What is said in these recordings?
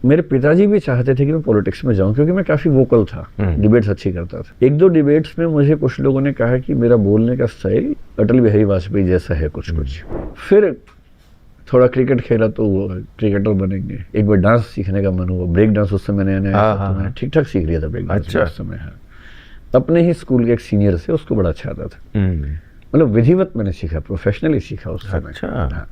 मेरे पिताजी भी चाहते थे कि मैं पॉलिटिक्स में जाऊं क्योंकि मैं काफी वोकल था, डिबेट्स अच्छी करता था। एक दो डिबेट्स में मुझे कुछ लोगों ने कहा कि मेरा बोलने का स्टाइल अटल बिहारी वाजपेयी जैसा है कुछ कुछ। फिर थोड़ा क्रिकेट खेला तो वो क्रिकेटर बनेंगे। एक बार डांस सीखने का मन हुआ, ब्रेक डांस उस समय नया था, तो मैंने ठीक ठाक सीख लिया था ब्रेक डांस उस समय। हाँ, अपने ही स्कूल के एक सीनियर से, उसको बड़ा अच्छा आता था। मतलब विधिवत मैंने सीखा, प्रोफेशनली सीखा उस समय। हाँ।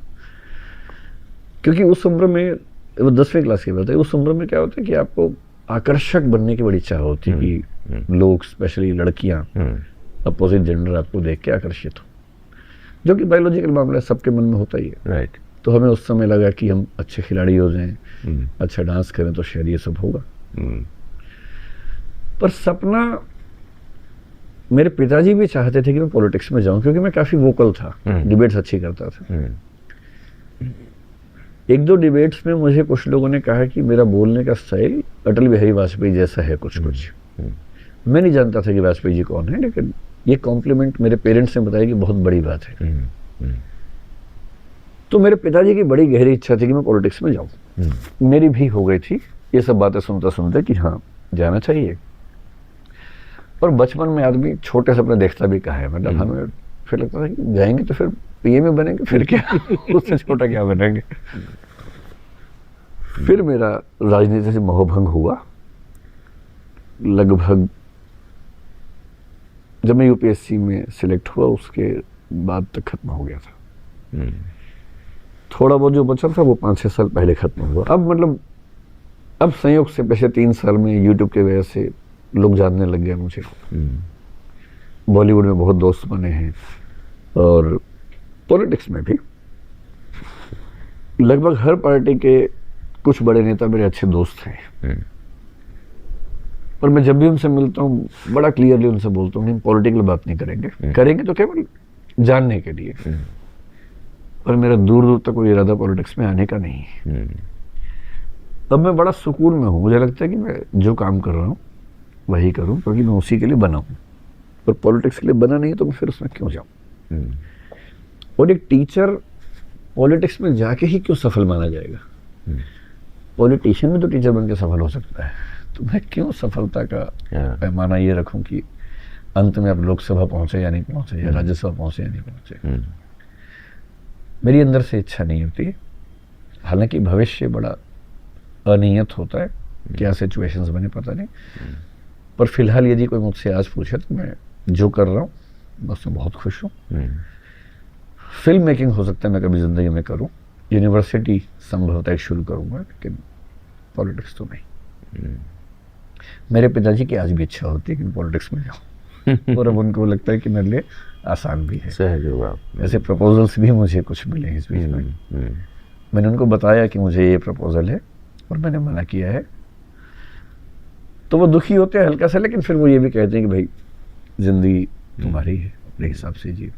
क्योंकि उस उम्र में, वो 10वीं क्लास की बात है, उस उम्र में क्या होता है कि आपको आकर्षक बनने की बड़ी इच्छा होती है कि लोग, स्पेशली लड़कियां, अपोजिट जेंडर आपको देख के आकर्षित हो, जो कि बायोलॉजिकल मामला सबके मन में होता ही है। राइट। तो हमें उस समय लगा कि हम अच्छे खिलाड़ी हो जाएं, अच्छा डांस करें तो शायद ये सब होगा। पर सपना, मेरे पिताजी भी चाहते थे कि मैं पॉलिटिक्स में जाऊं क्योंकि मैं काफी वोकल था, डिबेट्स अच्छी करता था। एक दो डिबेट्स में मुझे कुछ लोगों ने कहा कि मेरा बोलने का स्टाइल अटल बिहारी वाजपेयी जैसा है कुछ कुछ। मैं नहीं जानता था कि वाजपेयी जी कौन है, लेकिन ये कॉम्प्लीमेंट मेरे पेरेंट्स ने बताया कि बहुत बड़ी बात है। तो मेरे पिताजी की बड़ी गहरी इच्छा थी कि मैं पॉलिटिक्स में जाऊं। मेरी भी हो गई थी ये सब बातें सुनते सुनते कि हाँ जाना चाहिए। पर बचपन में आदमी छोटे सपने देखता भी कहाँ है, मतलब हमें फिर लगता था कि जाएंगे तो फिर पीएम में बनेंगे, फिर क्या उससे छोटा क्या बनेंगे। फिर मेरा राजनीति से मोहभंग हुआ लगभग जब मैं यूपीएससी में सिलेक्ट हुआ, उसके बाद तक खत्म हो गया था। थोड़ा बहुत जो बचा था वो 5-6 साल पहले खत्म हुआ। अब मतलब अब संयोग से पिछले 3 साल में यूट्यूब की वजह से लोग जानने लग गए मुझे। बॉलीवुड में बहुत दोस्त बने हैं और पॉलिटिक्स में भी लगभग हर पार्टी के कुछ बड़े नेता मेरे अच्छे दोस्त हैं। पर मैं जब भी उनसे मिलता हूँ बड़ा क्लियरली उनसे बोलता हूँ, नहीं पॉलिटिकल बात नहीं करेंगे, करेंगे तो केवल जानने के लिए। पर मेरा दूर दूर तक कोई इरादा पॉलिटिक्स में आने का नहीं है। अब मैं बड़ा सुकून में हूँ, मुझे लगता है कि मैं जो काम कर रहा हूँ वही करूँ क्योंकि मैं उसी के लिए बना हूँ। पर पॉलिटिक्स के लिए बना नहीं है तो मैं फिर उसमें क्यों जाऊँ। और एक टीचर पॉलिटिक्स में जाके ही क्यों सफल माना जाएगा। पॉलिटिशियन भी तो टीचर बन के सफल हो सकता है, तो मैं क्यों सफलता का पैमाना ये रखूं कि अंत में अब लोकसभा पहुंचे या नहीं पहुंचे, या राज्यसभा पहुंचे या नहीं पहुंचे। मेरी अंदर से इच्छा नहीं होती। हालांकि भविष्य बड़ा अनियत होता है, क्या सिचुएशंस बने पता नहीं। पर फिलहाल यदि कोई मुझसे आज पूछे तो मैं जो कर रहा हूँ मैं उसमें बहुत खुश हूँ। फिल्म मेकिंग हो सकता है मैं कभी जिंदगी में करूँ, यूनिवर्सिटी संभवतः एक शुरू करूँगा, लेकिन पॉलिटिक्स तो नहीं। मेरे पिताजी की आज भी इच्छा होती है कि मैं पॉलिटिक्स में जाऊँ और अब उनको लगता है कि मेरे लिए आसान भी है। सहज होगा। ऐसे प्रपोजल्स भी मुझे कुछ मिले हैं इस बीच में। मैंने उनको बताया कि मुझे ये प्रपोजल है और मैंने मना किया है, तो वो दुखी होते हैं हल्का सा, लेकिन फिर वो ये भी कहते हैं कि भाई जिंदगी तुम्हारी है, अपने हिसाब से जी।